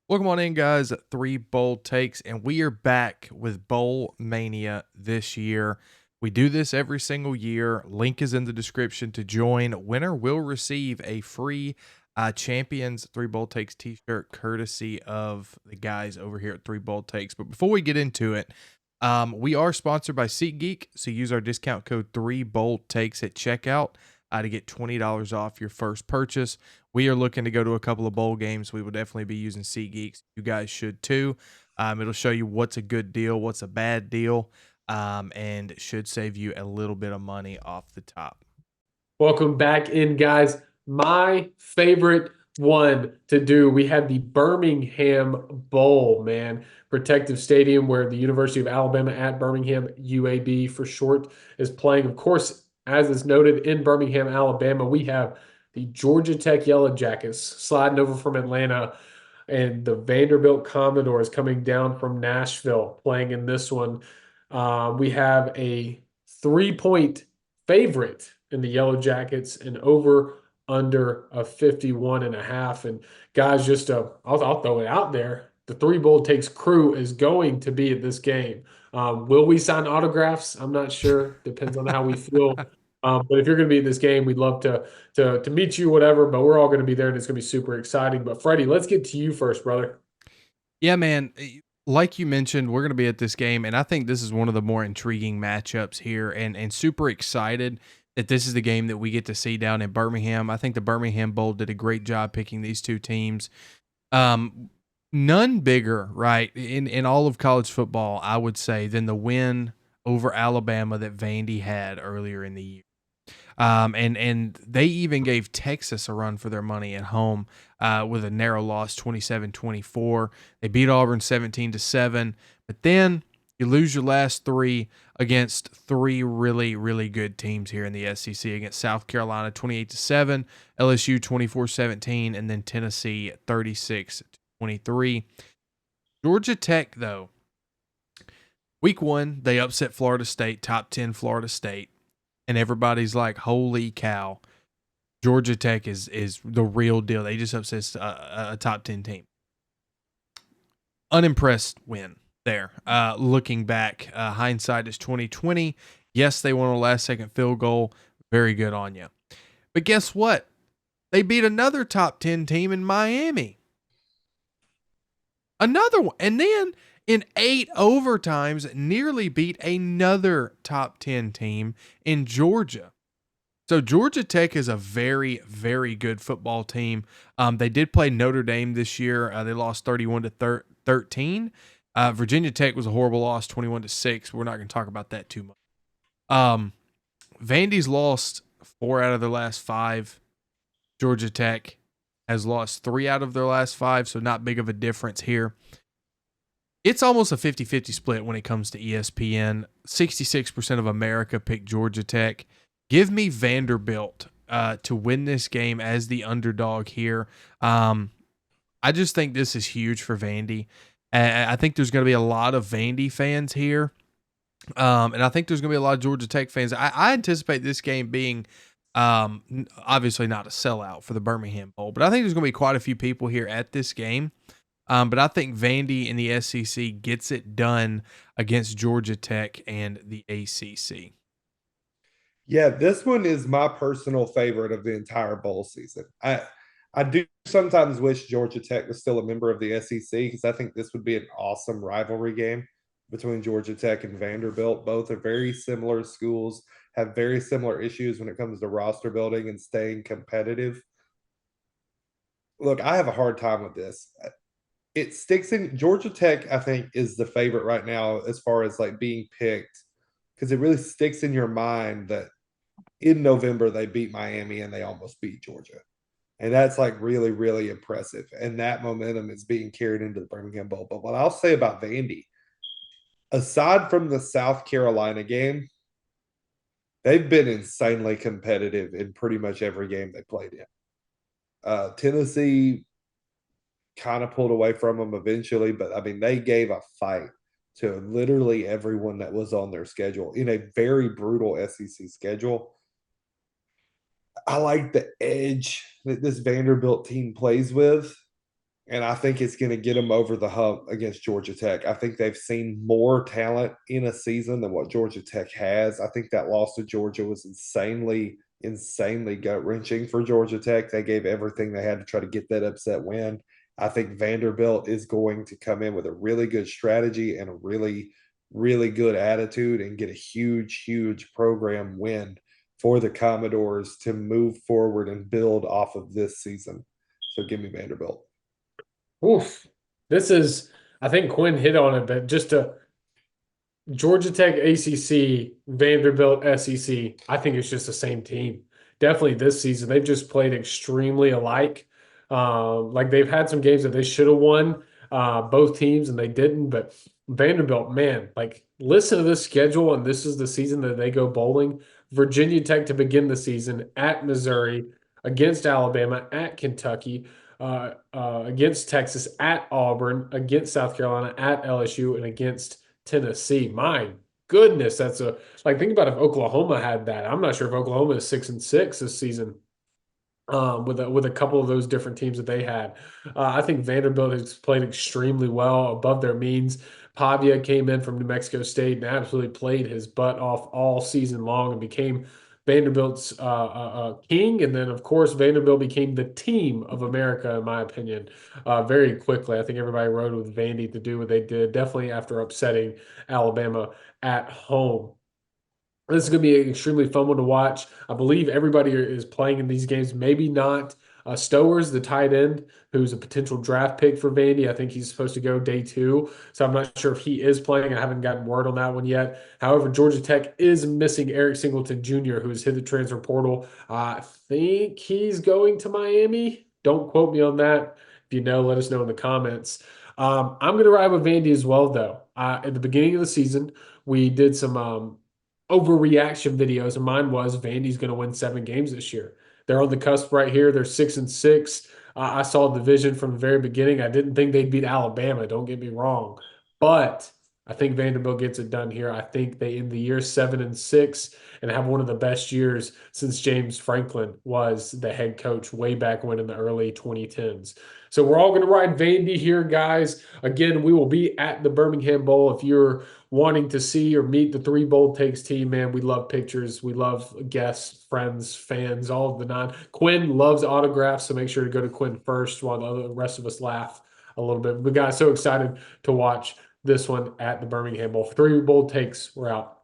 Welcome on in, guys. Three bold takes, and we are back with Bowl Mania this year. We do this every single year. Link is in the description to join. Winner will receive a free Champions Three Bold Takes t-shirt courtesy of the guys over here at Three Bold Takes. But before we get into it, we are sponsored by SeatGeek, so use our discount code 3BoldTakes at checkout to get $20 off your first purchase. We are looking to go to a couple of bowl games. We will definitely be using SeatGeeks. You guys should too. It'll show you what's a good deal, what's a bad deal, and it should save you a little bit of money off the top. Welcome back in, guys. My favorite one to do, we had the Birmingham Bowl, man. Protective Stadium where the University of Alabama at Birmingham, UAB for short, is playing. Of course, as is noted in Birmingham, Alabama, we have the Georgia Tech Yellow Jackets sliding over from Atlanta, and the Vanderbilt Commodores coming down from Nashville playing in this one. We have a 3-point favorite in the Yellow Jackets and over under a 51.5. And guys, I'll throw it out there. The Three Bold Takes crew is going to be at this game. Will we sign autographs? I'm not sure. Depends on how we feel. But if you're going to be at this game, we'd love to meet you, whatever. But we're all going to be there, and it's going to be super exciting. But Freddie, let's get to you first, brother. Yeah, man. Like you mentioned, we're going to be at this game, and I think this is one of the more intriguing matchups here, and super excited that this is the game that we get to see down in Birmingham. I think the Birmingham Bowl did a great job picking these two teams. None bigger, right, in all of college football, I would say, than the win over Alabama that Vandy had earlier in the year. And they even gave Texas a run for their money at home with a narrow loss, 27-24. They beat Auburn 17-7, but then you lose your last three against three really, really good teams here in the SEC, against South Carolina 28-7, LSU 24-17, and then Tennessee 36-23. Georgia Tech, though, week one, they upset Florida State, top 10 Florida State. And everybody's like, holy cow, Georgia Tech is the real deal. They just upset a top 10 team. Unimpressed win there. Looking back, hindsight is 2020. Yes, they won a last-second field goal. Very good on you. But guess what? They beat another top 10 team in Miami. Another one. And then in 8 overtimes, nearly beat another top 10 team in Georgia. So Georgia Tech is a very, very good football team. They did play Notre Dame this year. They lost 31-13. Virginia Tech was a horrible loss, 21-6. We're not going to talk about that too much. Vandy's lost 4 out of their last 5. Georgia Tech has lost 3 out of their last 5, so not big of a difference here. It's almost a 50-50 split when it comes to ESPN. 66% of America picked Georgia Tech. Give me Vanderbilt to win this game as the underdog here. I just think this is huge for Vandy. I think there's going to be a lot of Vandy fans here. And I think there's going to be a lot of Georgia Tech fans. I anticipate this game being obviously not a sellout for the Birmingham Bowl, but I think there's going to be quite a few people here at this game. But I think Vandy in the SEC gets it done against Georgia Tech and the ACC. Yeah, this one is my personal favorite of the entire bowl season. I do sometimes wish Georgia Tech was still a member of the SEC because I think this would be an awesome rivalry game between Georgia Tech and Vanderbilt. Both are very similar schools, have very similar issues when it comes to roster building and staying competitive. Look, I have a hard time with this. It sticks in Georgia Tech, I think, is the favorite right now as far as like being picked because it really sticks in your mind that in November they beat Miami and they almost beat Georgia. And that's like really, really impressive. And that momentum is being carried into the Birmingham Bowl. But what I'll say about Vandy, aside from the South Carolina game, they've been insanely competitive in pretty much every game they played in. Tennessee kind of pulled away from them eventually, but I mean, they gave a fight to literally everyone that was on their schedule in a very brutal SEC schedule. I like the edge that this Vanderbilt team plays with. And I think it's going to get them over the hump against Georgia Tech. I think they've seen more talent in a season than what Georgia Tech has. I think that loss to Georgia was insanely gut wrenching for Georgia Tech. They gave everything they had to try to get that upset win. I think Vanderbilt is going to come in with a really good strategy and a really good attitude and get a huge program win for the Commodores to move forward and build off of this season. So give me Vanderbilt. Oof. This is, I think Quinn hit on it, but just a Georgia Tech ACC, Vanderbilt SEC, I think it's just the same team. Definitely this season, they've just played extremely alike. Like they've had some games that they should have won, both teams, and they didn't. But Vanderbilt, man, like listen to this schedule, and this is the season that they go bowling. Virginia Tech to begin the season at Missouri, against Alabama, at Kentucky, against Texas, at Auburn, against South Carolina, at LSU, and against Tennessee. My goodness, that's a like think about if Oklahoma had that. I'm not sure if Oklahoma is 6-6 this season. With a couple of those different teams that they had, I think Vanderbilt has played extremely well, above their means. Pavia came in from New Mexico State and absolutely played his butt off all season long and became Vanderbilt's king. And then, of course, Vanderbilt became the team of America, in my opinion, very quickly. I think everybody rode with Vandy to do what they did, definitely after upsetting Alabama at home. This is going to be an extremely fun one to watch. I believe everybody is playing in these games. Maybe not Stowers, the tight end, who's a potential draft pick for Vandy. I think he's supposed to go day 2. So I'm not sure if he is playing. I haven't gotten word on that one yet. However, Georgia Tech is missing Eric Singleton Jr., who's hit the transfer portal. I think he's going to Miami. Don't quote me on that. If you know, let us know in the comments. I'm going to ride with Vandy as well, though. At the beginning of the season, we did some overreaction videos, and mine was Vandy's going to win 7 games this year. They're on the cusp right here. They're 6-6. I saw the vision from the very beginning. I didn't think they'd beat Alabama. Don't get me wrong, but I think Vanderbilt gets it done here. I think they end the year 7-6 and have one of the best years since James Franklin was the head coach way back when in the early 2010s. So we're all going to ride Vandy here, guys. Again, we will be at the Birmingham Bowl. If you're wanting to see or meet the 3 Bold Takes team, man, we love pictures. We love guests, friends, fans, all of the 9. Quinn loves autographs, so make sure to go to Quinn first while the rest of us laugh a little bit. We got so excited to watch this one at the Birmingham Bowl. 3 Bold Takes, we're out.